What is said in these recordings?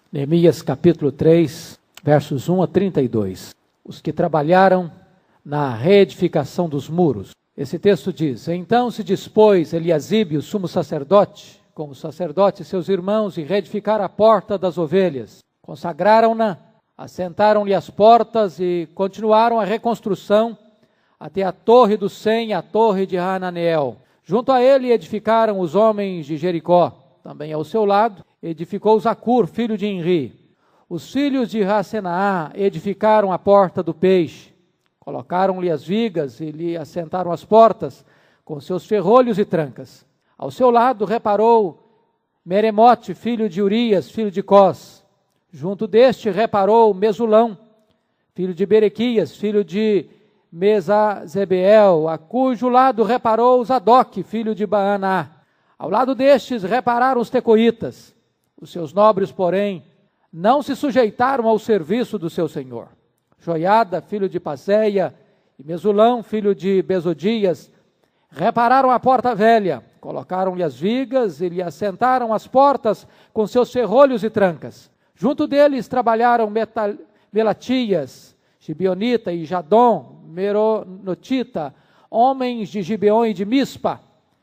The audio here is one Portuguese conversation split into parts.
Neemias capítulo 3, versos 1 a 32. Os que trabalharam na reedificação dos muros. Esse texto diz: Então se dispôs Eliasibe, o sumo sacerdote, com os sacerdotes e seus irmãos, e reedificaram a porta das ovelhas. Consagraram-na, assentaram-lhe as portas e continuaram a reconstrução até a torre do Sem, a torre de Hananeel. Junto a ele edificaram os homens de Jericó. Também ao seu lado edificou Zacur, filho de Enri. Os filhos de Rasenaá edificaram a porta do peixe. Colocaram-lhe as vigas e lhe assentaram as portas, com seus ferrolhos e trancas. Ao seu lado reparou Meremote, filho de Urias, filho de Cós. Junto deste reparou Mesulão, filho de Berequias, filho de Mesazebeel, a cujo lado reparou Zadok, filho de Baaná. Ao lado destes repararam os tecoitas. Os seus nobres, porém, não se sujeitaram ao serviço do seu senhor. Joiada, filho de Paseia, e Mesulão, filho de Bezodias, repararam a porta velha, colocaram-lhe as vigas e lhe assentaram as portas com seus ferrolhos e trancas. Junto deles trabalharam Melatias, Gibionita e Jadom, Meronotita, homens de Gibeon e de Mispa,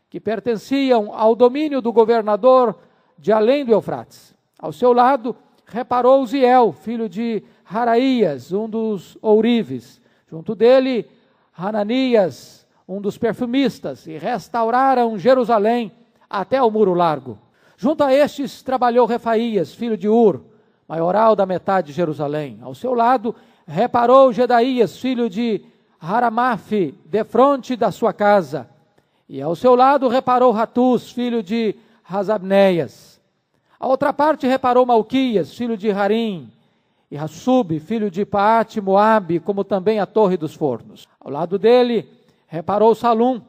que pertenciam ao domínio do governador de além do Eufrates. Ao seu lado reparou Ziel, filho de Haraías, um dos ourives. Junto dele, Hananias, um dos perfumistas, e restauraram Jerusalém até o muro largo. Junto a estes trabalhou Refaías, filho de Ur, maioral da metade de Jerusalém. Ao seu lado reparou Gedaías, filho de Haramafe, defronte da sua casa. E ao seu lado reparou Ratus, filho de Razabneias. A outra parte reparou Malquias, filho de Harim, e Hassub, filho de Paate, Moabe, como também a torre dos fornos. Ao lado dele reparou Salum,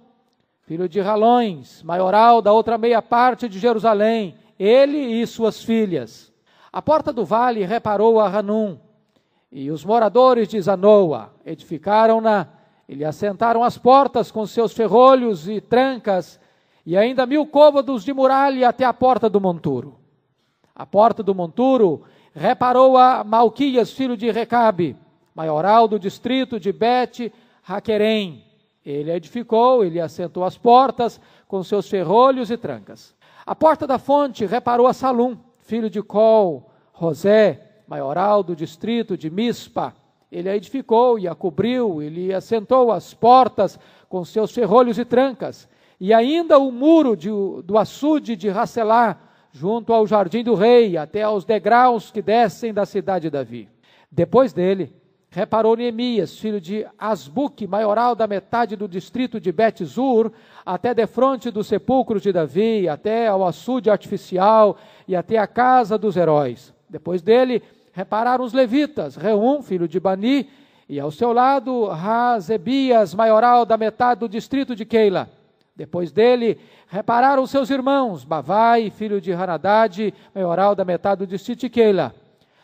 filho de Ralões, maioral da outra meia parte de Jerusalém, ele e suas filhas. A porta do vale reparou a Hanum, e os moradores de Zanoa edificaram-na, e lhe assentaram as portas com seus ferrolhos e trancas, e ainda 1000 côvados de muralha até a porta do monturo. A porta do monturo reparou a Malquias, filho de Recabe, maioral do distrito de Bet-Haquerem. Ele edificou, ele assentou as portas com seus ferrolhos e trancas. A porta da fonte reparou a Salum, filho de Col, José, maioral do distrito de Mispa. Ele a edificou e a cobriu, ele assentou as portas com seus ferrolhos e trancas. E ainda o muro do açude de Racelá, junto ao jardim do rei, até aos degraus que descem da cidade de Davi. Depois dele, reparou Neemias, filho de Asbuque, maioral da metade do distrito de Bet-Zur, até defronte dos sepulcros de Davi, até ao açude artificial e até a casa dos heróis. Depois dele, repararam os levitas, Reum, filho de Bani, e ao seu lado, Razebias, maioral da metade do distrito de Keila. Depois dele, repararam seus irmãos, Bavai, filho de Hanadad, maioral da metade do distrito de Keila.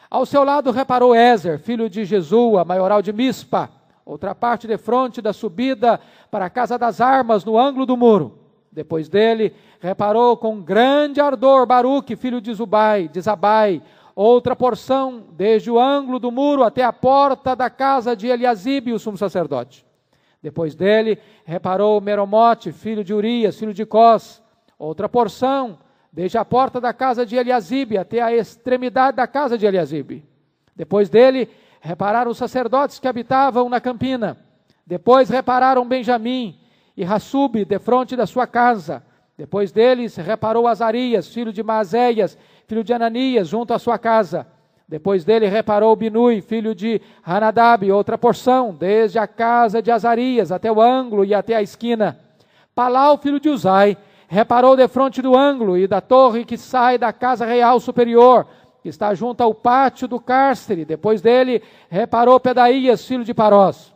Ao seu lado reparou Ezer, filho de Jesua, maioral de Mispa, outra parte de frente da subida para a casa das armas, no ângulo do muro. Depois dele, reparou com grande ardor Baruque, filho de Zabai, outra porção, desde o ângulo do muro até a porta da casa de Eliasibe, o sumo sacerdote. Depois dele, reparou Meromote, filho de Urias, filho de Cós, outra porção, desde a porta da casa de Eliasibe até a extremidade da casa de Eliasibe. Depois dele, repararam os sacerdotes que habitavam na campina. Depois repararam Benjamim e Hassub, defronte da sua casa. Depois deles, reparou Azarias, filho de Maazéias, filho de Ananias, junto à sua casa. Depois dele reparou Binui, filho de Hanadab, outra porção, desde a casa de Azarias até o ângulo e até a esquina. Palau, filho de Uzai, reparou defronte do ângulo e da torre que sai da casa real superior, que está junto ao pátio do cárcere. Depois dele reparou Pedaías, filho de Parós.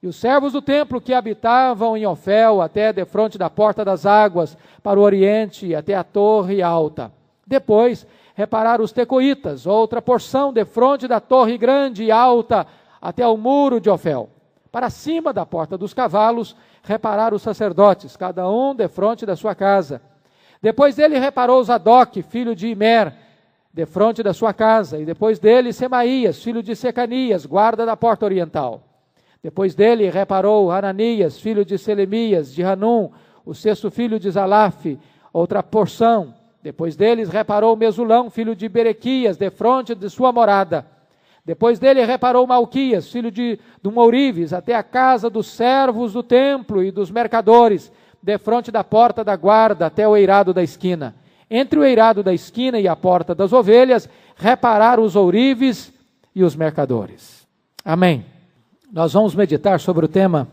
E os servos do templo que habitavam em Ofel, até defronte da porta das águas, para o oriente e até a torre alta. Depois repararam os tecoitas, outra porção defronte da torre grande e alta, até o muro de Ofel. Para cima da porta dos cavalos, repararam os sacerdotes, cada um defronte da sua casa. Depois dele reparou Zadok, filho de Imer, defronte da sua casa, e depois dele Semaías, filho de Secanias, guarda da porta oriental. Depois dele reparou Hananias, filho de Selemias, de Hanum, o sexto filho de Zalaf, outra porção. Depois deles reparou Mesulão, filho de Berequias, defronte de sua morada. Depois dele reparou Malquias, filho de um ourives, até a casa dos servos do templo e dos mercadores, defronte da porta da guarda, até o eirado da esquina. Entre o eirado da esquina e a porta das ovelhas, repararam os ourives e os mercadores. Amém. Nós vamos meditar sobre o tema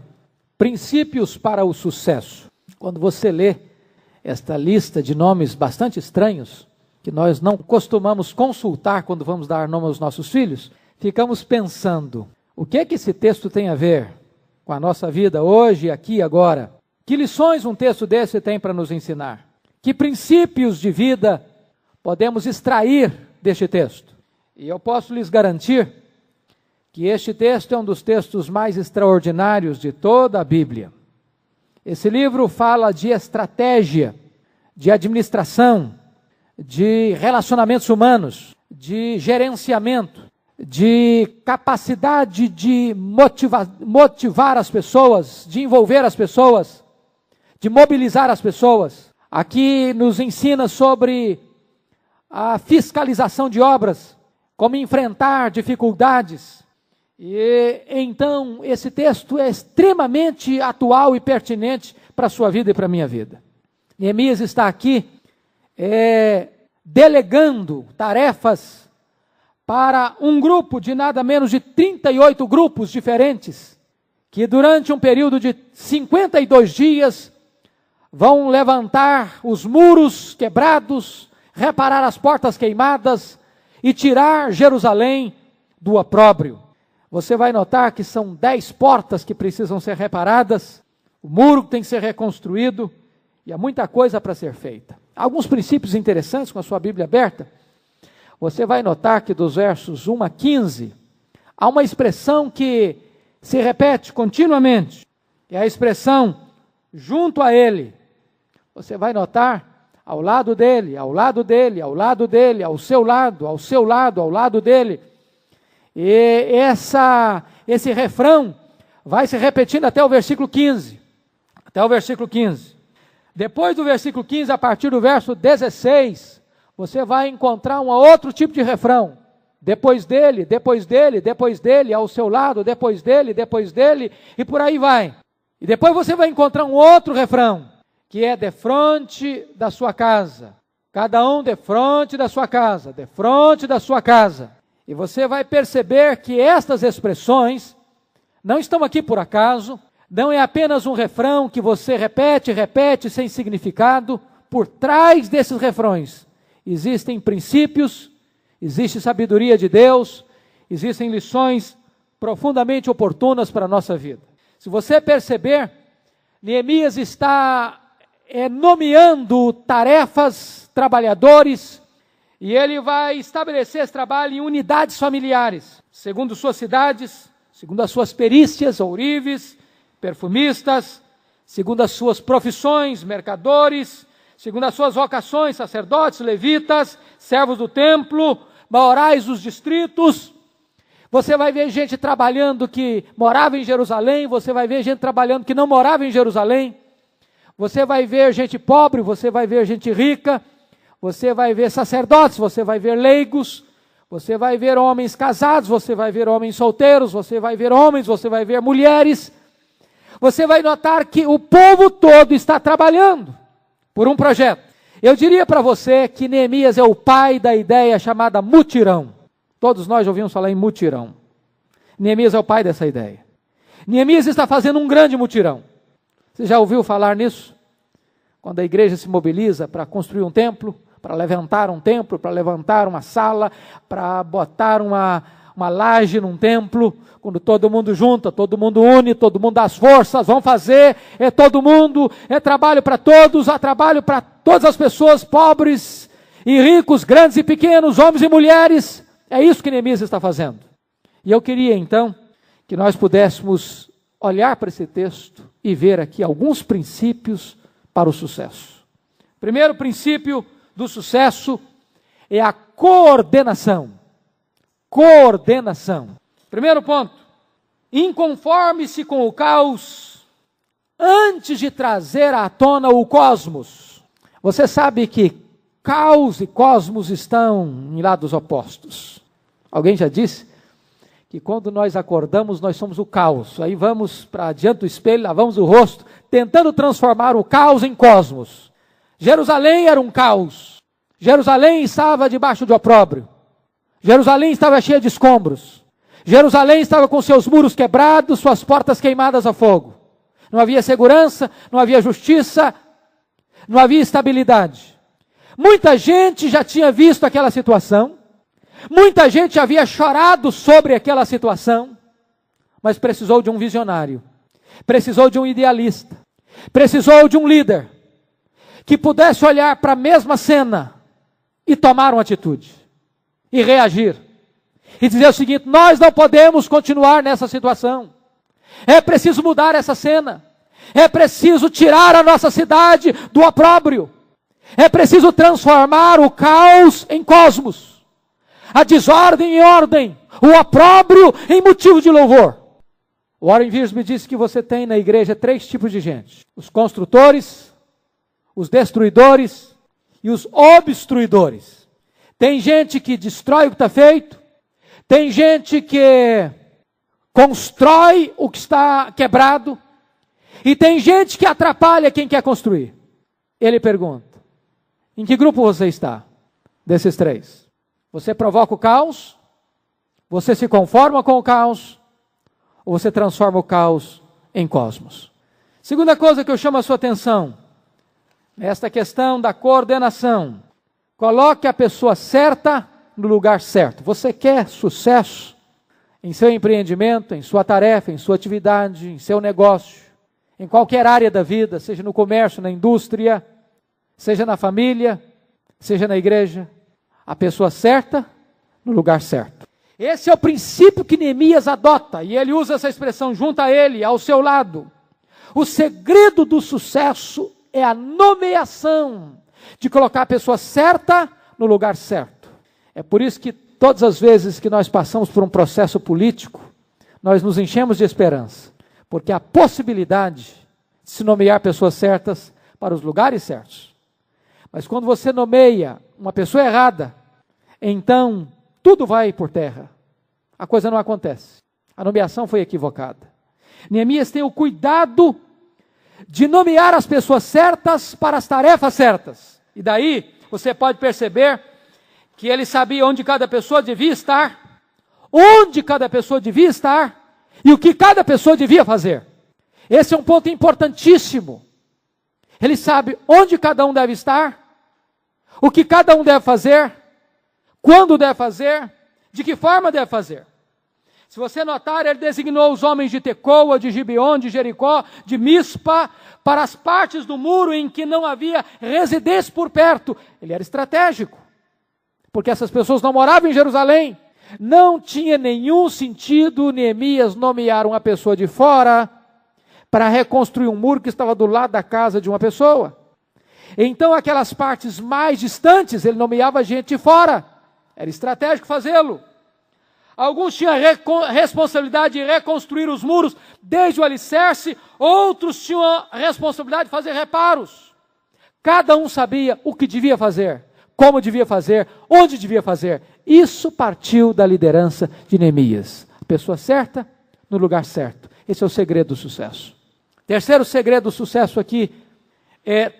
Princípios para o Sucesso. Quando você lê esta lista de nomes bastante estranhos, que nós não costumamos consultar quando vamos dar nome aos nossos filhos, ficamos pensando, o que é que esse texto tem a ver com a nossa vida hoje, aqui e agora? Que lições um texto desse tem para nos ensinar? Que princípios de vida podemos extrair deste texto? E eu posso lhes garantir que este texto é um dos textos mais extraordinários de toda a Bíblia. Esse livro fala de estratégia, de administração, de relacionamentos humanos, de gerenciamento, de capacidade de motivar as pessoas, de envolver as pessoas, de mobilizar as pessoas. Aqui nos ensina sobre a fiscalização de obras, como enfrentar dificuldades. E então esse texto é extremamente atual e pertinente para a sua vida e para a minha vida. Neemias está aqui delegando tarefas para um grupo de nada menos de 38 grupos diferentes, que durante um período de 52 dias vão levantar os muros quebrados, reparar as portas queimadas e tirar Jerusalém do opróbrio. Você vai notar que são 10 portas que precisam ser reparadas, o muro tem que ser reconstruído e há muita coisa para ser feita. Alguns princípios interessantes com a sua Bíblia aberta. Você vai notar que dos versos 1 a 15, há uma expressão que se repete continuamente, é a expressão junto a ele. Você vai notar ao lado dele, ao lado dele, ao lado dele, ao seu lado, ao seu lado, ao lado dele. E esse refrão vai se repetindo até o versículo 15. Até o versículo 15. Depois do versículo 15, a partir do verso 16, você vai encontrar um outro tipo de refrão. Depois dele, depois dele, depois dele, ao seu lado, depois dele, e por aí vai. E depois você vai encontrar um outro refrão, que é defronte da sua casa. Cada um defronte da sua casa, defronte da sua casa. E você vai perceber que estas expressões não estão aqui por acaso, não é apenas um refrão que você repete sem significado. Por trás desses refrões existem princípios, existe sabedoria de Deus, existem lições profundamente oportunas para a nossa vida. Se você perceber, Neemias está nomeando tarefas, trabalhadores, e ele vai estabelecer esse trabalho em unidades familiares, segundo suas cidades, segundo as suas perícias, ourives, perfumistas, segundo as suas profissões, mercadores, segundo as suas vocações, sacerdotes, levitas, servos do templo, maiorais dos distritos. Você vai ver gente trabalhando que morava em Jerusalém, você vai ver gente trabalhando que não morava em Jerusalém, você vai ver gente pobre, você vai ver gente rica, você vai ver sacerdotes, você vai ver leigos, você vai ver homens casados, você vai ver homens solteiros, você vai ver homens, você vai ver mulheres. Você vai notar que o povo todo está trabalhando por um projeto. Eu diria para você que Neemias é o pai da ideia chamada mutirão. Todos nós já ouvimos falar em mutirão. Neemias é o pai dessa ideia. Neemias está fazendo um grande mutirão. Você já ouviu falar nisso? Quando a igreja se mobiliza para construir um templo, para levantar um templo, para levantar uma sala, para botar uma laje num templo, quando todo mundo junta, todo mundo une, todo mundo dá as forças, vão fazer, é todo mundo, é trabalho para todos, há trabalho para todas as pessoas, pobres e ricos, grandes e pequenos, homens e mulheres. É isso que Neemias está fazendo. E eu queria então que nós pudéssemos olhar para esse texto e ver aqui alguns princípios para o sucesso. Primeiro princípio do sucesso é a coordenação. Coordenação. Primeiro ponto: inconforme-se com o caos antes de trazer à tona o cosmos. Você sabe que caos e cosmos estão em lados opostos. Alguém já disse que quando nós acordamos, nós somos o caos. Aí vamos para diante do espelho, lavamos o rosto, tentando transformar o caos em cosmos. Jerusalém era um caos. Jerusalém estava debaixo de opróbrio. Jerusalém estava cheia de escombros. Jerusalém estava com seus muros quebrados, suas portas queimadas a fogo. Não havia segurança, não havia justiça, não havia estabilidade. Muita gente já tinha visto aquela situação. Muita gente havia chorado sobre aquela situação. Mas precisou de um visionário. Precisou de um idealista. Precisou de um líder que pudesse olhar para a mesma cena e tomar uma atitude. E reagir. E dizer o seguinte: nós não podemos continuar nessa situação. É preciso mudar essa cena. É preciso tirar a nossa cidade do opróbrio. É preciso transformar o caos em cosmos. A desordem em ordem. O opróbrio em motivo de louvor. Warren Wiersbe disse que você tem na igreja 3 tipos de gente: os construtores, os destruidores e os obstruidores. Tem gente que destrói o que está feito. Tem gente que constrói o que está quebrado. E tem gente que atrapalha quem quer construir. Ele pergunta: em que grupo você está desses 3? Você provoca o caos? Você se conforma com o caos? Ou você transforma o caos em cosmos? Segunda coisa que eu chamo a sua atenção, esta questão da coordenação. Coloque a pessoa certa no lugar certo. Você quer sucesso em seu empreendimento, em sua tarefa, em sua atividade, em seu negócio, em qualquer área da vida, seja no comércio, na indústria, seja na família, seja na igreja. A pessoa certa no lugar certo. Esse é o princípio que Neemias adota, e ele usa essa expressão: junto a ele, ao seu lado. O segredo do sucesso é a nomeação, de colocar a pessoa certa no lugar certo. É por isso que todas as vezes que nós passamos por um processo político, nós nos enchemos de esperança, porque há possibilidade de se nomear pessoas certas para os lugares certos. Mas quando você nomeia uma pessoa errada, então tudo vai por terra. A coisa não acontece. A nomeação foi equivocada. Neemias tem o cuidado de nomear as pessoas certas para as tarefas certas. E daí você pode perceber que ele sabia onde cada pessoa devia estar, onde cada pessoa devia estar e o que cada pessoa devia fazer. Esse é um ponto importantíssimo. Ele sabe onde cada um deve estar, o que cada um deve fazer, quando deve fazer, de que forma deve fazer. Se você notar, ele designou os homens de Tecoa, de Gibeon, de Jericó, de Mispa, para as partes do muro em que não havia residência por perto. Ele era estratégico, porque essas pessoas não moravam em Jerusalém. Não tinha nenhum sentido Neemias nomear uma pessoa de fora para reconstruir um muro que estava do lado da casa de uma pessoa. Então, aquelas partes mais distantes, ele nomeava gente de fora. Era estratégico fazê-lo. Alguns tinham a responsabilidade de reconstruir os muros desde o alicerce, outros tinham a responsabilidade de fazer reparos. Cada um sabia o que devia fazer, como devia fazer, onde devia fazer. Isso partiu da liderança de Neemias. A pessoa certa, no lugar certo. Esse é o segredo do sucesso. Terceiro segredo do sucesso aqui é: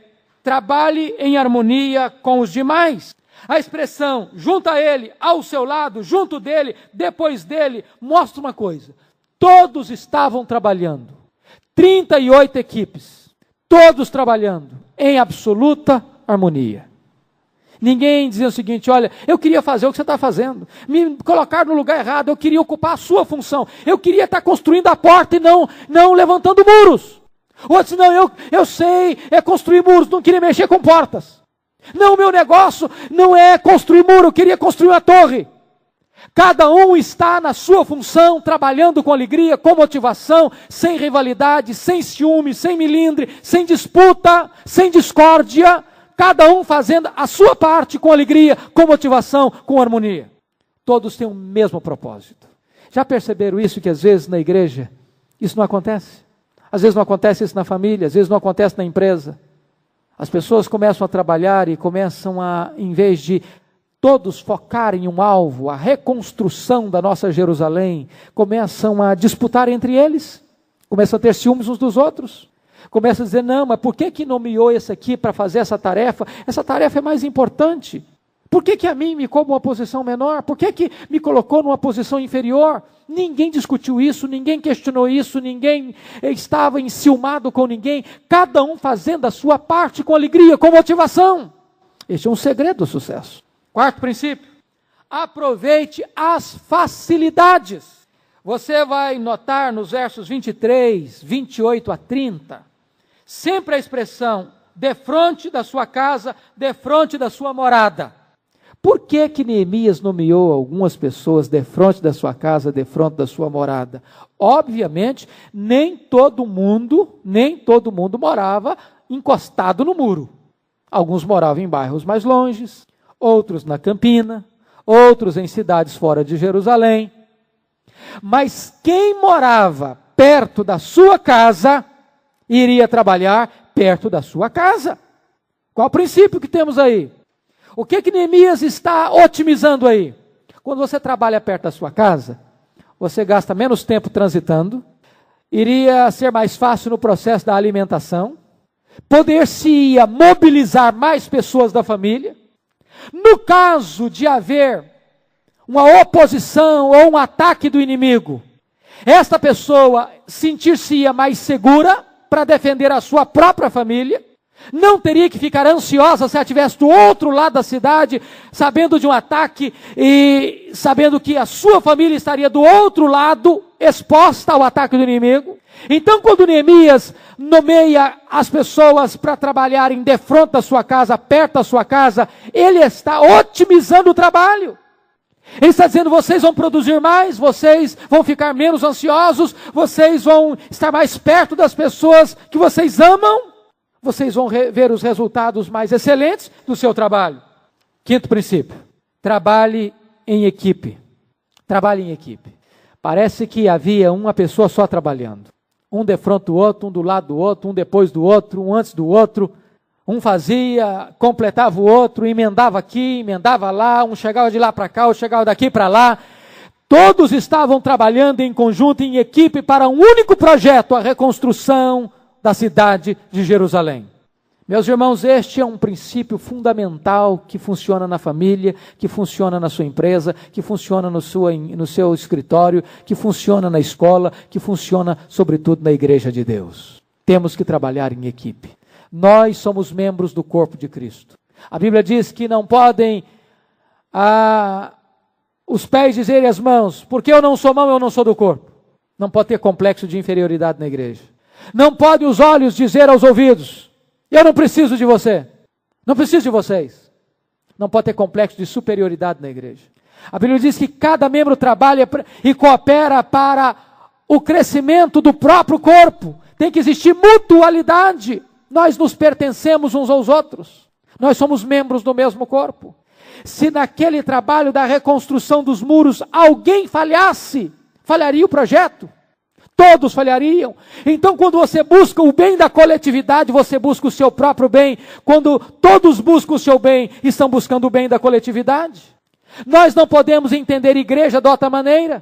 trabalhe em harmonia com os demais. A expressão junto a ele, ao seu lado, junto dele, depois dele, mostra uma coisa: todos estavam trabalhando. 38 equipes, todos trabalhando em absoluta harmonia. Ninguém dizia o seguinte: olha, eu queria fazer o que você está fazendo, me colocar no lugar errado, eu queria ocupar a sua função, eu queria estar construindo a porta e não levantando muros. Outros, não, eu sei, é construir muros, não queria mexer com portas. Não, meu negócio não é construir muro, eu queria construir uma torre. Cada um está na sua função, trabalhando com alegria, com motivação, sem rivalidade, sem ciúme, sem milindre, sem disputa, sem discórdia. cada um fazendo a sua parte com alegria, com motivação, com harmonia. Todos têm o mesmo propósito. Já perceberam isso, que às vezes na igreja isso não acontece? Às vezes não acontece isso na família, às vezes não acontece na empresa. As pessoas começam a trabalhar e começam a, em vez de todos focarem em um alvo, a reconstrução da nossa Jerusalém, começam a disputar entre eles, começam a ter ciúmes uns dos outros, começam a dizer, não, mas por que nomeou esse aqui para fazer essa tarefa? Essa tarefa é mais importante. Por que a mim me colocou numa posição menor? Por que me colocou numa posição inferior? Ninguém discutiu isso, ninguém questionou isso, ninguém estava enciumado com ninguém, cada um fazendo a sua parte com alegria, com motivação. Este é um segredo do sucesso. Quarto princípio, aproveite as facilidades. Você vai notar nos versos 23, 28 a 30, sempre a expressão, defronte da sua casa, defronte da sua morada. Por que Neemias nomeou algumas pessoas defronte da sua casa, defronte da sua morada? Obviamente, nem todo mundo morava encostado no muro. Alguns moravam em bairros mais longes, outros na campina, outros em cidades fora de Jerusalém. Mas quem morava perto da sua casa, iria trabalhar perto da sua casa. Qual o princípio que temos aí? O que Neemias está otimizando aí? Quando você trabalha perto da sua casa, você gasta menos tempo transitando, iria ser mais fácil no processo da alimentação, poder-se-ia mobilizar mais pessoas da família. No caso de haver uma oposição ou um ataque do inimigo, esta pessoa sentir-se-ia mais segura para defender a sua própria família, não teria que ficar ansiosa se ela estivesse do outro lado da cidade, sabendo de um ataque e sabendo que a sua família estaria do outro lado, exposta ao ataque do inimigo. Então, quando Neemias nomeia as pessoas para trabalharem defronte da sua casa, perto da sua casa, ele está otimizando o trabalho. Ele está dizendo, vocês vão produzir mais, vocês vão ficar menos ansiosos, vocês vão estar mais perto das pessoas que vocês amam, vocês vão ver os resultados mais excelentes do seu trabalho. Quinto princípio, trabalhe em equipe. Trabalhe em equipe. Parece que havia uma pessoa só trabalhando. Um defronte do outro, um do lado do outro, um depois do outro, um antes do outro. Um fazia, completava o outro, emendava aqui, emendava lá, um chegava de lá para cá, outro chegava daqui para lá. Todos estavam trabalhando em conjunto, em equipe, para um único projeto, a reconstrução da cidade de Jerusalém. Meus irmãos, este é um princípio fundamental que funciona na família, que funciona na sua empresa, que funciona no seu escritório, que funciona na escola, que funciona sobretudo na igreja de Deus. Temos que trabalhar em equipe. Nós somos membros do corpo de Cristo. A Bíblia diz que não podem os pés dizerem às mãos, porque eu não sou mão, eu não sou do corpo. Não pode ter complexo de inferioridade na igreja. Não podem os olhos dizer aos ouvidos, eu não preciso de você, não preciso de vocês. Não pode ter complexo de superioridade na igreja. A Bíblia diz que cada membro trabalha e coopera para o crescimento do próprio corpo. Tem que existir mutualidade. Nós nos pertencemos uns aos outros. Nós somos membros do mesmo corpo. Se naquele trabalho da reconstrução dos muros alguém falhasse, falharia o projeto. Todos falhariam. Então, quando você busca o bem da coletividade, você busca o seu próprio bem. Quando todos buscam o seu bem, estão buscando o bem da coletividade. Nós não podemos entender igreja de outra maneira.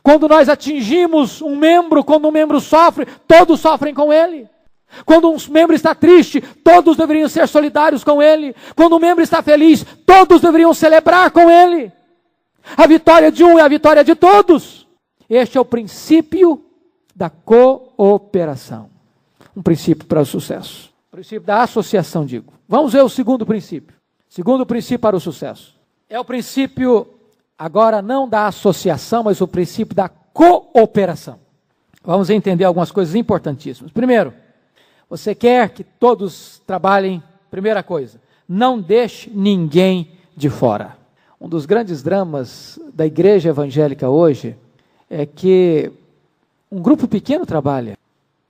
Quando nós atingimos um membro, quando um membro sofre, todos sofrem com ele. Quando um membro está triste, todos deveriam ser solidários com ele. Quando um membro está feliz, todos deveriam celebrar com ele. A vitória de um é a vitória de todos. Este é o princípio da cooperação. Um princípio para o sucesso. O princípio da associação, digo. Vamos ver o segundo princípio. Segundo princípio para o sucesso. É o princípio, agora não da associação, mas o princípio da cooperação. Vamos entender algumas coisas importantíssimas. Primeiro, você quer que todos trabalhem, primeira coisa, não deixe ninguém de fora. Um dos grandes dramas da igreja evangélica hoje é que um grupo pequeno trabalha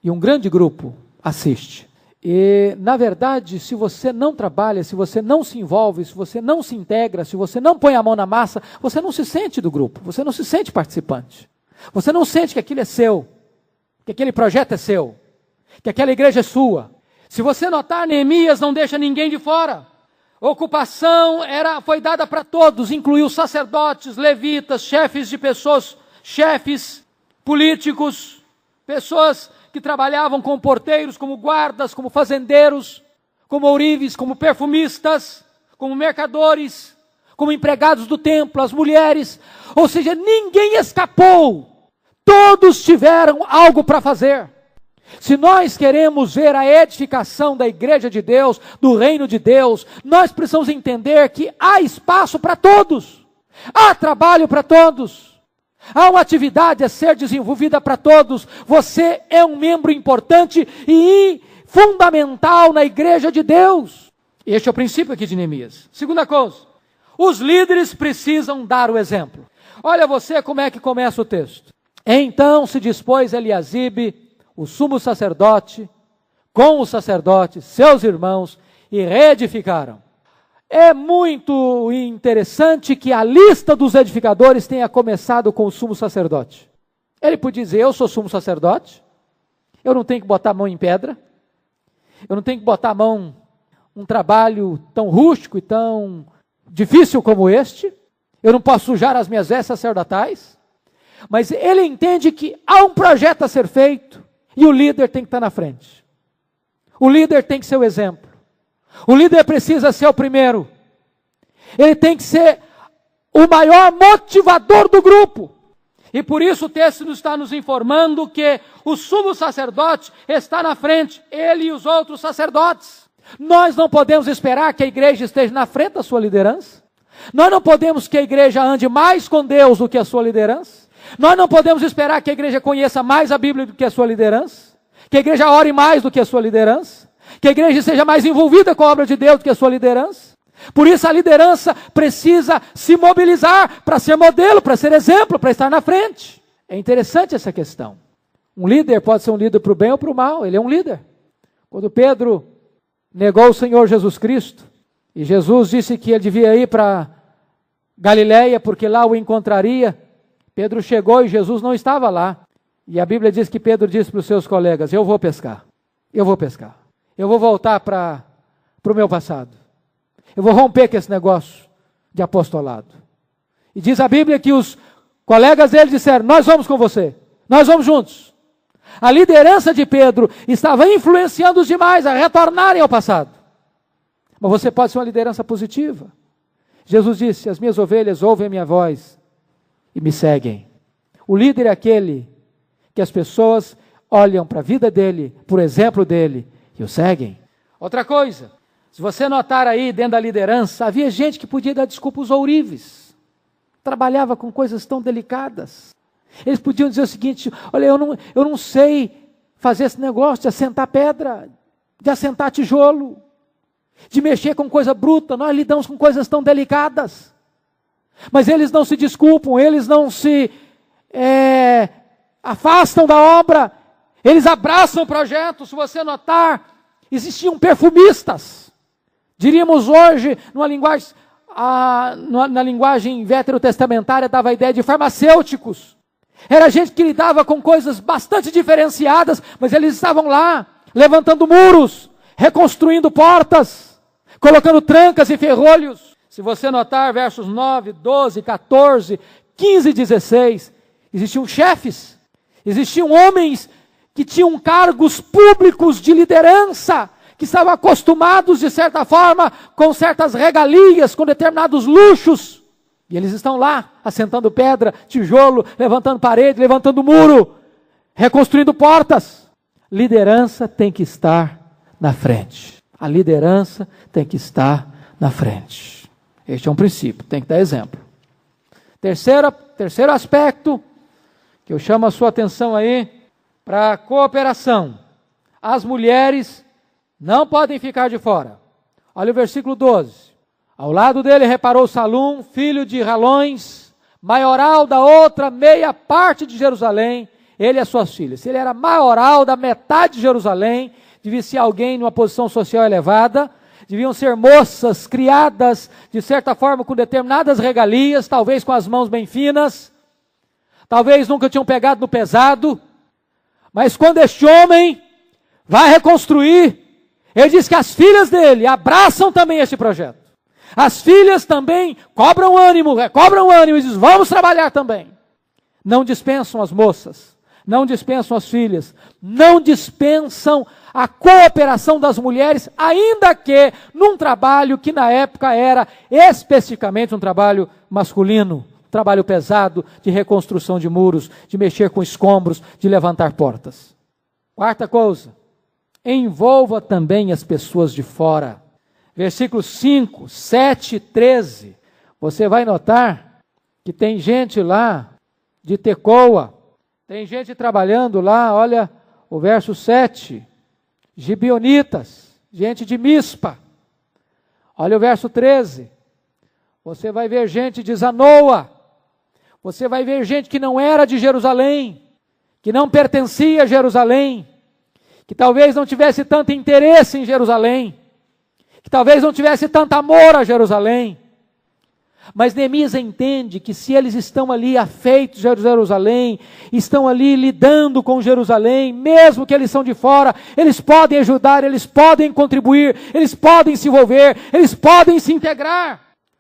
e um grande grupo assiste. E, na verdade, se você não trabalha, se você não se envolve, se você não se integra, se você não põe a mão na massa, você não se sente do grupo, você não se sente participante. Você não sente que aquilo é seu, que aquele projeto é seu, que aquela igreja é sua. Se você notar, Neemias não deixa ninguém de fora. A ocupação foi dada para todos, incluiu sacerdotes, levitas, chefes de pessoas, chefes políticos, pessoas que trabalhavam como porteiros, como guardas, como fazendeiros, como ourives, como perfumistas, como mercadores, como empregados do templo, as mulheres. Ou seja, ninguém escapou. Todos tiveram algo para fazer. Se nós queremos ver a edificação da igreja de Deus, do reino de Deus, nós precisamos entender que há espaço para todos. Há trabalho para todos. Há uma atividade a ser desenvolvida para todos. Você é um membro importante e fundamental na igreja de Deus. Este é o princípio aqui de Neemias. Segunda coisa, os líderes precisam dar o exemplo. Olha você como é que começa o texto. Então se dispôs Eliasibe, o sumo sacerdote, com os sacerdotes, seus irmãos, e reedificaram. É muito interessante que a lista dos edificadores tenha começado com o sumo sacerdote. Ele podia dizer, eu sou sumo sacerdote, eu não tenho que botar a mão em pedra, eu não tenho que botar a mão num trabalho tão rústico e tão difícil como este, eu não posso sujar as minhas vestes sacerdotais, mas ele entende que há um projeto a ser feito e o líder tem que estar na frente. O líder tem que ser o exemplo. O líder precisa ser o primeiro. Ele tem que ser o maior motivador do grupo. E por isso o texto está nos informando que o sumo sacerdote está na frente, ele e os outros sacerdotes. Nós não podemos esperar que a igreja esteja na frente da sua liderança. Nós não podemos que a igreja ande mais com Deus do que a sua liderança. Nós não podemos esperar que a igreja conheça mais a Bíblia do que a sua liderança. Que a igreja ore mais do que a sua liderança. Que a igreja seja mais envolvida com a obra de Deus do que a sua liderança. Por isso a liderança precisa se mobilizar para ser modelo, para ser exemplo, para estar na frente. É interessante essa questão. Um líder pode ser um líder para o bem ou para o mal, ele é um líder. Quando Pedro negou o Senhor Jesus Cristo, e Jesus disse que ele devia ir para Galiléia, porque lá o encontraria, Pedro chegou e Jesus não estava lá. E a Bíblia diz que Pedro disse para os seus colegas, eu vou pescar, eu vou voltar para o meu passado. Eu vou romper com esse negócio de apostolado. E diz a Bíblia que os colegas dele disseram, nós vamos com você, nós vamos juntos. A liderança de Pedro estava influenciando os demais a retornarem ao passado. Mas você pode ser uma liderança positiva. Jesus disse, as minhas ovelhas ouvem a minha voz e me seguem. O líder é aquele que as pessoas olham para a vida dele, por exemplo dele, e o seguem. Outra coisa, se você notar aí dentro da liderança, havia gente que podia dar desculpa aos ourives. Trabalhava com coisas tão delicadas. Eles podiam dizer o seguinte, olha, eu não sei fazer esse negócio de assentar pedra, de assentar tijolo, de mexer com coisa bruta, nós lidamos com coisas tão delicadas. Mas eles não se desculpam, eles não se afastam da obra, eles abraçam o projeto. Se você notar, existiam perfumistas. Diríamos hoje, na linguagem veterotestamentária, dava a ideia de farmacêuticos. Era gente que lidava com coisas bastante diferenciadas, mas eles estavam lá, levantando muros, reconstruindo portas, colocando trancas e ferrolhos. Se você notar, versos 9, 12, 14, 15 e 16, existiam chefes, existiam homens que tinham cargos públicos de liderança, que estavam acostumados, de certa forma, com certas regalias, com determinados luxos. E eles estão lá, assentando pedra, tijolo, levantando parede, levantando muro, reconstruindo portas. Liderança tem que estar na frente. A liderança tem que estar na frente. Este é um princípio, tem que dar exemplo. Terceiro aspecto, que eu chamo a sua atenção aí, para a cooperação. As mulheres não podem ficar de fora. Olha o versículo 12. Ao lado dele reparou Salum, filho de Ralões, maioral da outra meia parte de Jerusalém, ele e as suas filhas. Se ele era maioral da metade de Jerusalém, devia ser alguém numa posição social elevada, deviam ser moças criadas, de certa forma, com determinadas regalias, talvez com as mãos bem finas, talvez nunca tinham pegado no pesado, mas quando este homem vai reconstruir, ele diz que as filhas dele abraçam também este projeto. As filhas também cobram ânimo e dizem, vamos trabalhar também. Não dispensam as moças, não dispensam as filhas, não dispensam a cooperação das mulheres, ainda que num trabalho que na época era especificamente um trabalho masculino, um trabalho pesado de reconstrução de muros, de mexer com escombros, de levantar portas. Quarta coisa, envolva também as pessoas de fora. Versículos 5, 7 e 13, você vai notar que tem gente lá de Tecoa, tem gente trabalhando lá, olha o verso 7, gibeonitas, gente de Mispa. Olha o verso 13, você vai ver gente de Zanoa, você vai ver gente que não era de Jerusalém, que não pertencia a Jerusalém, que talvez não tivesse tanto interesse em Jerusalém, que talvez não tivesse tanto amor a Jerusalém. Mas Neemias entende que se eles estão ali afeitos a Jerusalém, estão ali lidando com Jerusalém, mesmo que eles são de fora, eles podem ajudar, eles podem contribuir, eles podem se envolver, eles podem se integrar.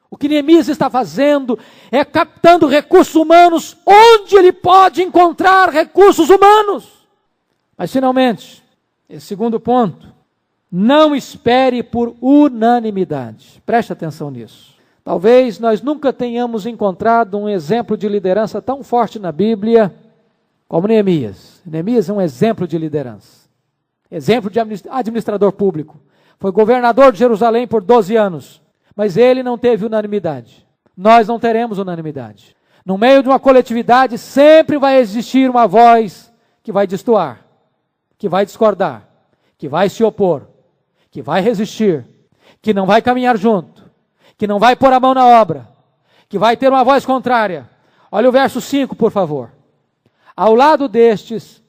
O que Neemias está fazendo é captando recursos humanos onde ele pode encontrar recursos humanos. Mas finalmente, esse segundo ponto, não espere por unanimidade. Preste atenção nisso. Talvez nós nunca tenhamos encontrado um exemplo de liderança tão forte na Bíblia como Neemias. Neemias é um exemplo de liderança. Exemplo de administrador público. Foi governador de Jerusalém por 12 anos. Mas ele não teve unanimidade. Nós não teremos unanimidade. No meio de uma coletividade sempre vai existir uma voz que vai destoar, que vai discordar, que vai se opor, que vai resistir, que não vai caminhar junto, que não vai pôr a mão na obra, que vai ter uma voz contrária. Olha o verso 5, por favor. Ao lado destes,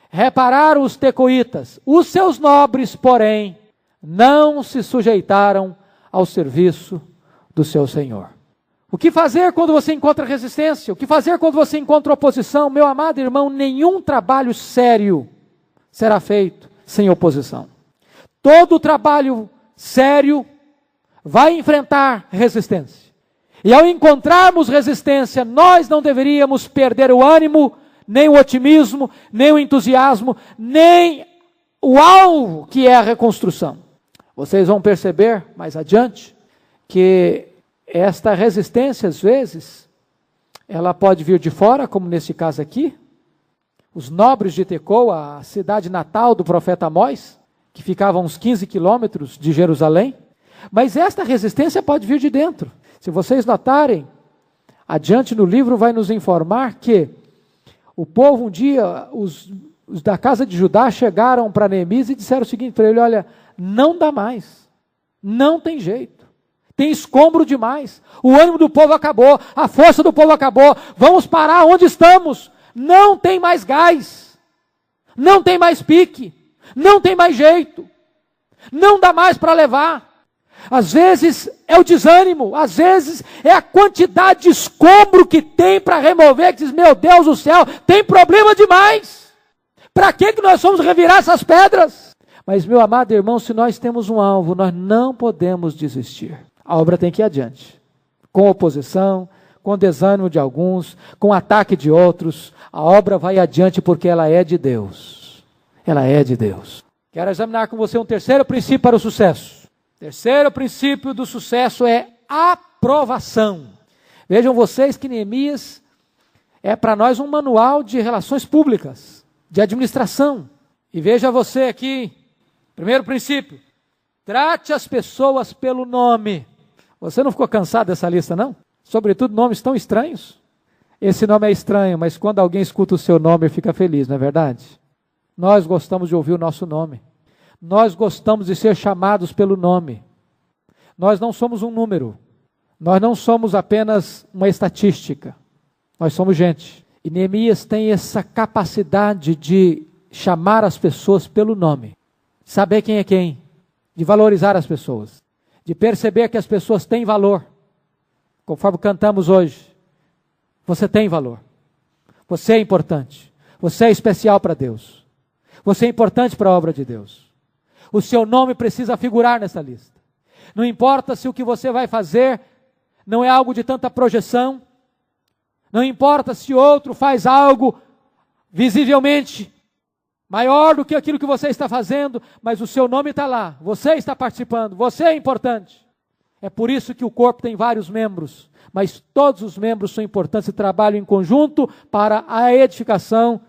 repararam os tecoitas, os seus nobres, porém, não se sujeitaram ao serviço do seu Senhor. O que fazer quando você encontra resistência? O que fazer quando você encontra oposição? Meu amado irmão, nenhum trabalho sério será feito sem oposição. Todo trabalho sério vai enfrentar resistência. E ao encontrarmos resistência, nós não deveríamos perder o ânimo, nem o otimismo, nem o entusiasmo, nem o alvo que é a reconstrução. Vocês vão perceber mais adiante que esta resistência, às vezes, ela pode vir de fora, como nesse caso aqui. Os nobres de Tecoa, a cidade natal do profeta Amós, que ficava a uns 15 quilômetros de Jerusalém. Mas esta resistência pode vir de dentro. Se vocês notarem, adiante no livro vai nos informar que o povo um dia, os da casa de Judá chegaram para Neemias e disseram o seguinte para ele, olha, não dá mais, não tem jeito, tem escombro demais, o ânimo do povo acabou, a força do povo acabou, vamos parar onde estamos, não tem mais gás, não tem mais pique, não tem mais jeito, não dá mais para levar. Às vezes é o desânimo, às vezes é a quantidade de escombro que tem para remover, que diz, meu Deus do céu, tem problema demais. Para que nós vamos revirar essas pedras? Mas meu amado irmão, se nós temos um alvo, nós não podemos desistir. A obra tem que ir adiante. Com oposição, com desânimo de alguns, com ataque de outros, a obra vai adiante porque ela é de Deus. Ela é de Deus. Quero examinar com você um terceiro princípio para o sucesso. Terceiro princípio do sucesso é aprovação. Vejam vocês que Neemias é para nós um manual de relações públicas, de administração. E veja você aqui, primeiro princípio, trate as pessoas pelo nome. Você não ficou cansado dessa lista, não? Sobretudo nomes tão estranhos. Esse nome é estranho, mas quando alguém escuta o seu nome, fica feliz, não é verdade? Nós gostamos de ouvir o nosso nome. Nós gostamos de ser chamados pelo nome. Nós não somos um número. Nós não somos apenas uma estatística. Nós somos gente. E Neemias tem essa capacidade de chamar as pessoas pelo nome. saber quem é quem, de valorizar as pessoas, de perceber que as pessoas têm valor. Conforme cantamos hoje, você tem valor, você é importante, você é especial para Deus, você é importante para a obra de Deus. O seu nome precisa figurar nessa lista. Não importa se o que você vai fazer não é algo de tanta projeção, não importa se outro faz algo visivelmente maior do que aquilo que você está fazendo, mas o seu nome está lá, você está participando, você é importante. É por isso que o corpo tem vários membros, mas todos os membros são importantes e trabalham em conjunto para a edificação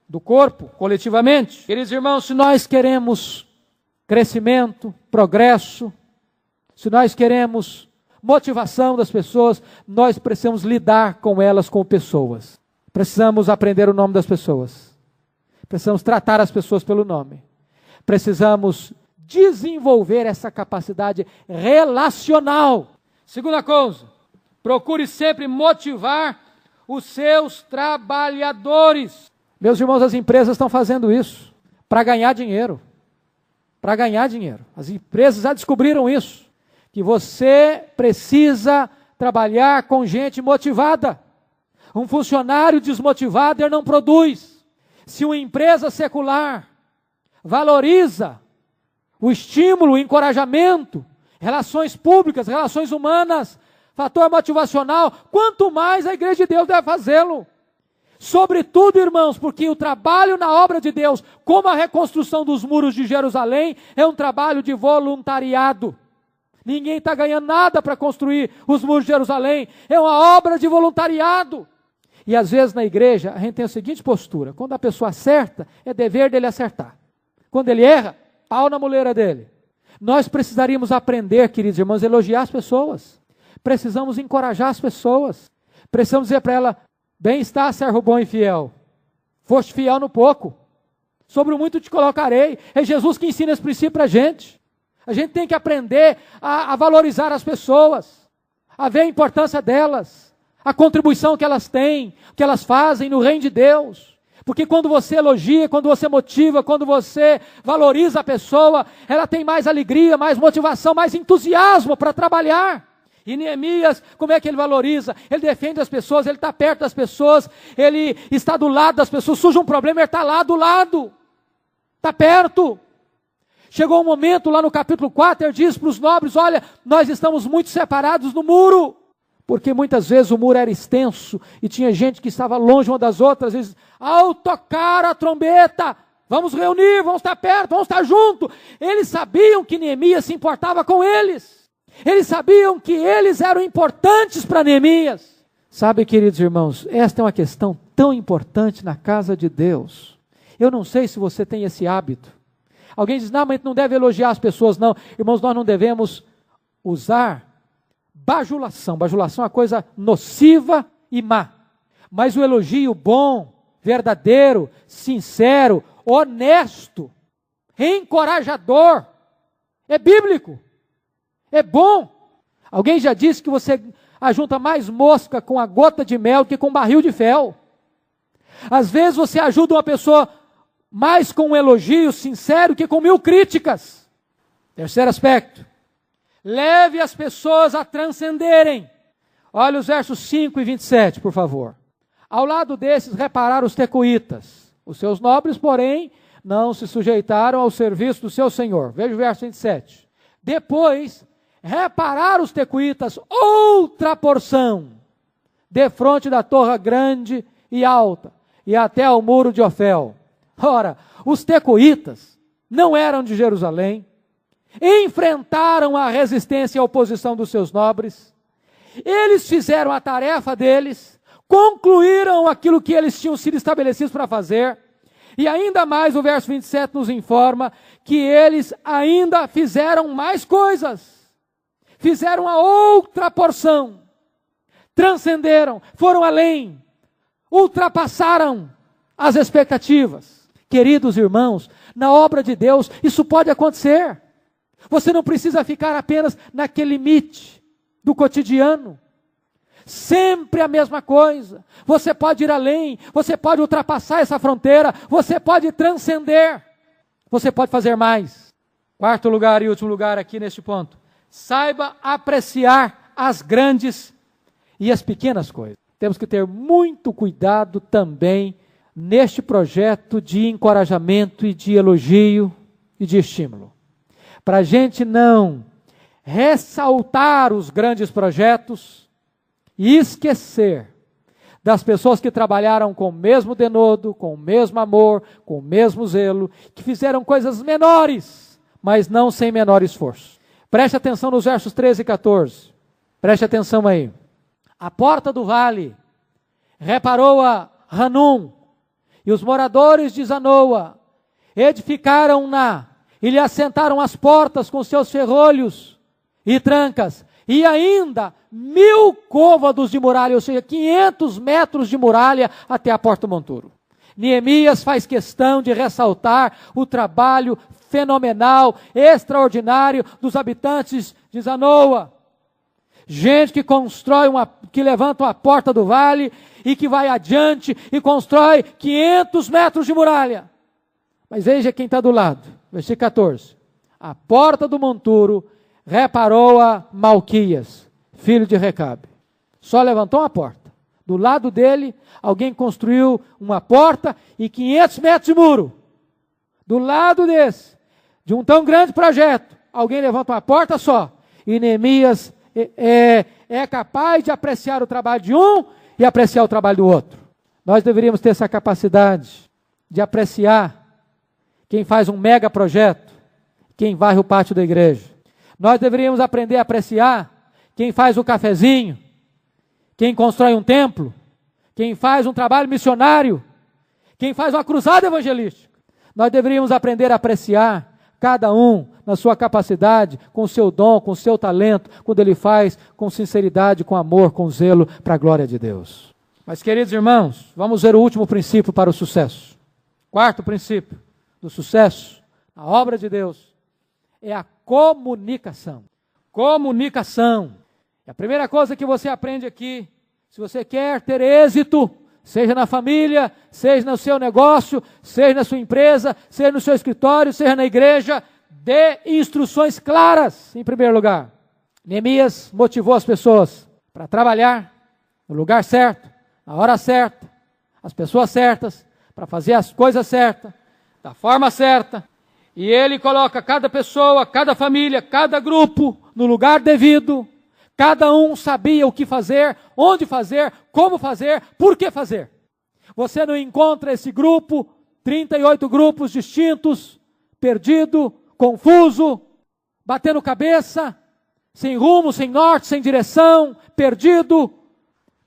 do corpo, coletivamente. Queridos irmãos, se nós queremos crescimento, progresso, se nós queremos motivação das pessoas, nós precisamos lidar com elas como pessoas. Precisamos aprender o nome das pessoas. Precisamos tratar as pessoas pelo nome. Precisamos desenvolver essa capacidade relacional. Segunda coisa, procure sempre motivar os seus trabalhadores. Meus irmãos, as empresas estão fazendo isso para ganhar dinheiro. Para ganhar dinheiro. As empresas já descobriram isso. Que você precisa trabalhar com gente motivada. Um funcionário desmotivado, ele não produz. Se uma empresa secular valoriza o estímulo, o encorajamento, relações públicas, relações humanas, fator motivacional, quanto mais a igreja de Deus deve fazê-lo. Sobretudo, irmãos, porque o trabalho na obra de Deus, como a reconstrução dos muros de Jerusalém, é um trabalho de voluntariado. Ninguém está ganhando nada para construir os muros de Jerusalém. É uma obra de voluntariado. E às vezes na igreja a gente tem a seguinte postura. Quando a pessoa acerta, é dever dele acertar. Quando ele erra, pau na muleira dele. Nós precisaríamos aprender, queridos irmãos, a elogiar as pessoas. Precisamos encorajar as pessoas. Precisamos dizer para ela, bem está, servo bom e fiel. Foste fiel no pouco. Sobre o muito te colocarei. É Jesus que ensina esse princípio para a gente. A gente tem que aprender a valorizar as pessoas, a ver a importância delas, a contribuição que elas têm, que elas fazem no reino de Deus. Porque quando você elogia, quando você motiva, quando você valoriza a pessoa, ela tem mais alegria, mais motivação, mais entusiasmo para trabalhar. E Neemias, como é que ele valoriza? Ele defende as pessoas, ele está perto das pessoas, ele está do lado das pessoas, surge um problema, ele está lá do lado, está perto. Chegou um momento lá no capítulo 4, ele diz para os nobres, olha, nós estamos muito separados no muro, porque muitas vezes o muro era extenso, e tinha gente que estava longe uma das outras, vezes, ao tocar a trombeta, vamos reunir, vamos estar perto, vamos estar juntos. Eles sabiam que Neemias se importava com eles, eles sabiam que eles eram importantes para Neemias. Sabe, queridos irmãos, esta é uma questão tão importante na casa de Deus. Eu não sei se você tem esse hábito. Alguém diz, não, mas não deve elogiar as pessoas, não. Irmãos, nós não devemos usar bajulação. Bajulação é uma coisa nociva e má. Mas o elogio bom, verdadeiro, sincero, honesto, encorajador, é bíblico, é bom. Alguém já disse que você ajunta mais mosca com a gota de mel que com um barril de fel. Às vezes você ajuda uma pessoa mais com um elogio sincero que com 1000 críticas. Terceiro aspecto, leve as pessoas a transcenderem. Olha os versos 5 e 27, por favor. Ao lado desses repararam os tecoitas. Os seus nobres, porém, não se sujeitaram ao serviço do seu senhor. Veja o verso 27. Depois, repararam os tecoitas outra porção, defronte da torre grande e alta, e até ao muro de Ofel. Ora, os tecoitas não eram de Jerusalém, enfrentaram a resistência e a oposição dos seus nobres, eles fizeram a tarefa deles, concluíram aquilo que eles tinham sido estabelecidos para fazer, e ainda mais o verso 27 nos informa que eles ainda fizeram mais coisas, fizeram a outra porção, transcenderam, foram além, ultrapassaram as expectativas. Queridos irmãos, na obra de Deus, isso pode acontecer. Você não precisa ficar apenas naquele limite do cotidiano. Sempre a mesma coisa. Você pode ir além, você pode ultrapassar essa fronteira, você pode transcender, você pode fazer mais. Quarto lugar e último lugar aqui neste ponto. Saiba apreciar as grandes e as pequenas coisas. Temos que ter muito cuidado também neste projeto de encorajamento e de elogio e de estímulo. Para a gente não ressaltar os grandes projetos e esquecer das pessoas que trabalharam com o mesmo denodo, com o mesmo amor, com o mesmo zelo, que fizeram coisas menores, mas não sem menor esforço. Preste atenção nos versos 13 e 14. Preste atenção aí. A porta do vale reparou a Hanum, e os moradores de Zanoa edificaram-na e lhe assentaram as portas com seus ferrolhos e trancas, e ainda 1000 côvados de muralha, ou seja, 500 metros de muralha até a porta do monturo. Neemias faz questão de ressaltar o trabalho fenomenal, extraordinário dos habitantes de Zanoa. Gente que constrói que levanta uma porta do vale e que vai adiante e constrói 500 metros de muralha. Mas veja quem está do lado, versículo 14. A porta do monturo reparou-a Malquias, filho de Recabe. Só levantou uma porta. Do lado dele, alguém construiu uma porta e 500 metros de muro. Do lado desse, de um tão grande projeto, alguém levanta uma porta só. E Neemias é capaz de apreciar o trabalho de um e apreciar o trabalho do outro. Nós deveríamos ter essa capacidade de apreciar quem faz um mega projeto, quem varre o pátio da igreja. Nós deveríamos aprender a apreciar quem faz o cafezinho, quem constrói um templo, quem faz um trabalho missionário, quem faz uma cruzada evangelística. Nós deveríamos aprender a apreciar cada um na sua capacidade, com o seu dom, com o seu talento, quando ele faz com sinceridade, com amor, com zelo, para a glória de Deus. Mas, queridos irmãos, vamos ver o último princípio para o sucesso. Quarto princípio do sucesso, a obra de Deus, é a comunicação. Comunicação. É a primeira coisa que você aprende aqui. Se você quer ter êxito, seja na família, seja no seu negócio, seja na sua empresa, seja no seu escritório, seja na igreja, dê instruções claras, em primeiro lugar. Neemias motivou as pessoas para trabalhar no lugar certo, na hora certa, as pessoas certas, para fazer as coisas certas, da forma certa. E ele coloca cada pessoa, cada família, cada grupo no lugar devido. Cada um sabia o que fazer, onde fazer, como fazer, por que fazer. Você não encontra esse grupo, 38 grupos distintos, perdido, confuso, batendo cabeça, sem rumo, sem norte, sem direção, perdido.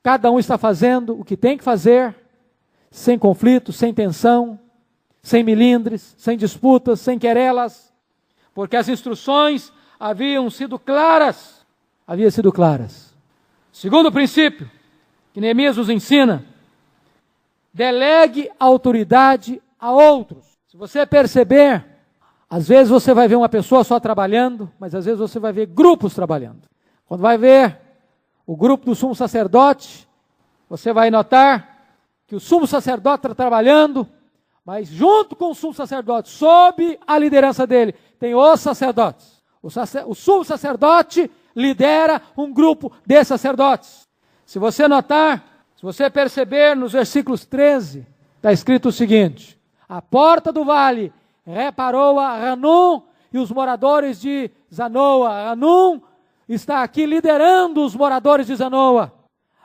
Cada um está fazendo o que tem que fazer, sem conflito, sem tensão, sem milindres, sem disputas, sem querelas, porque as instruções haviam sido claras. Segundo princípio que Neemias nos ensina, delegue autoridade a outros. Se você perceber, às vezes você vai ver uma pessoa só trabalhando, mas às vezes você vai ver grupos trabalhando. Quando vai ver o grupo do sumo sacerdote, você vai notar que o sumo sacerdote está trabalhando, mas junto com o sumo sacerdote, sob a liderança dele, tem os sacerdotes. O sumo sacerdote lidera um grupo de sacerdotes. Se você notar, se você perceber nos versículos 13, está escrito o seguinte: a porta do vale reparou a Hanum e os moradores de Zanoa. Hanum está aqui liderando os moradores de Zanoa.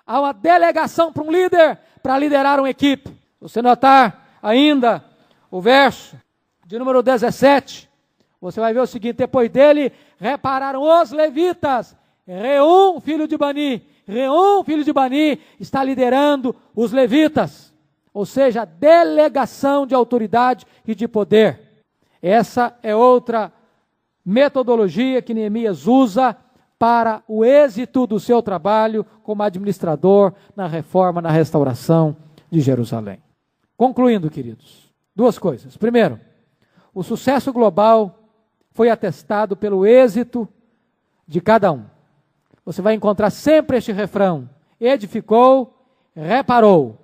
Há uma delegação para um líder, para liderar uma equipe. Se você notar ainda o verso de número 17, você vai ver o seguinte: depois dele repararam os levitas. Reum, filho de Bani, está liderando os levitas. Ou seja, a delegação de autoridade e de poder. Essa é outra metodologia que Neemias usa para o êxito do seu trabalho como administrador na reforma, na restauração de Jerusalém. Concluindo, queridos, duas coisas. Primeiro, o sucesso global foi atestado pelo êxito de cada um. Você vai encontrar sempre este refrão: edificou, reparou.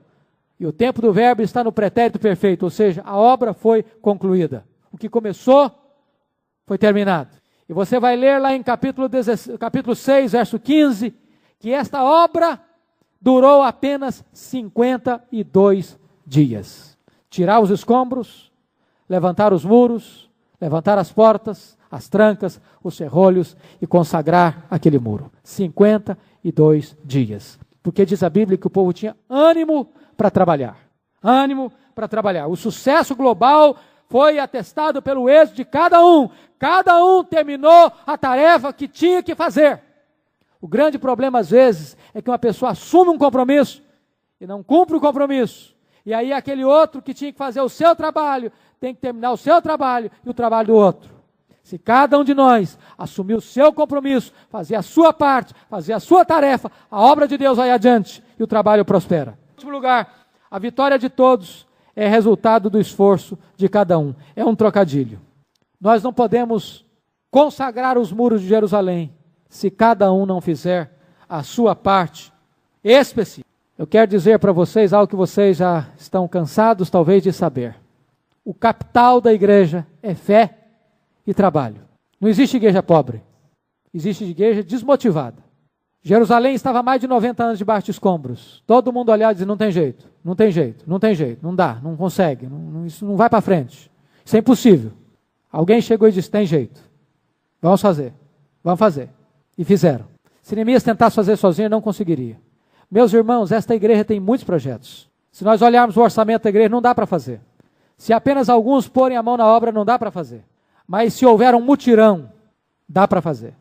E o tempo do verbo está no pretérito perfeito, ou seja, a obra foi concluída. O que começou foi terminado. E você vai ler lá em capítulo 6, verso 15, que esta obra durou apenas 52 dias. Tirar os escombros, levantar os muros, levantar as portas, as trancas, os ferrolhos e consagrar aquele muro. 52 dias. Porque diz a Bíblia que o povo tinha ânimo para trabalhar. Ânimo para trabalhar. O sucesso global foi atestado pelo êxito de cada um. Cada um terminou a tarefa que tinha que fazer. O grande problema, às vezes, é que uma pessoa assume um compromisso e não cumpre o compromisso. E aí aquele outro que tinha que fazer o seu trabalho, tem que terminar o seu trabalho e o trabalho do outro. Se cada um de nós assumir o seu compromisso, fazer a sua parte, fazer a sua tarefa, a obra de Deus vai adiante e o trabalho prospera. Em último lugar, a vitória de todos é resultado do esforço de cada um. É um trocadilho. Nós não podemos consagrar os muros de Jerusalém se cada um não fizer a sua parte específica. Eu quero dizer para vocês algo que vocês já estão cansados talvez de saber. O capital da igreja é fé e trabalho. Não existe igreja pobre. Existe igreja desmotivada. Jerusalém estava há mais de 90 anos debaixo de escombros. Todo mundo olhava e dizia, não tem jeito, não tem jeito, não tem jeito, não dá, não consegue, isso não vai para frente. Isso é impossível. Alguém chegou e disse, tem jeito. Vamos fazer. E fizeram. Se Neemias tentasse fazer sozinho, não conseguiria. Meus irmãos, esta igreja tem muitos projetos. Se nós olharmos o orçamento da igreja, não dá para fazer. Se apenas alguns porem a mão na obra, não dá para fazer. Mas se houver um mutirão, dá para fazer.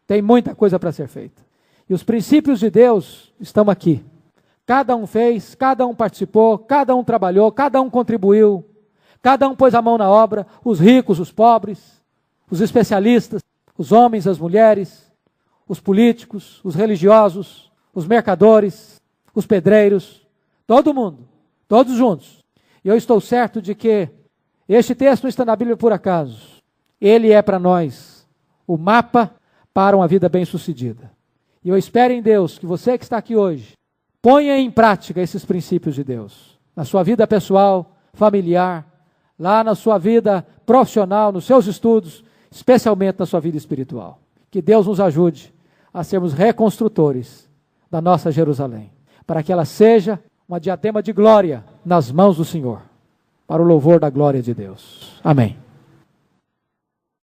Tem muita coisa para ser feita. E os princípios de Deus estão aqui. Cada um fez, cada um participou, cada um trabalhou, cada um contribuiu, cada um pôs a mão na obra, os ricos, os pobres, os especialistas, os homens, as mulheres, os políticos, os religiosos, os mercadores, os pedreiros, todo mundo, todos juntos. E eu estou certo de que este texto não está na Bíblia por acaso. Ele é para nós o mapa para uma vida bem-sucedida. E eu espero em Deus que você que está aqui hoje, ponha em prática esses princípios de Deus. Na sua vida pessoal, familiar, lá na sua vida profissional, nos seus estudos, especialmente na sua vida espiritual. Que Deus nos ajude a sermos reconstrutores da nossa Jerusalém, para que ela seja uma diadema de glória nas mãos do Senhor, para o louvor da glória de Deus. Amém.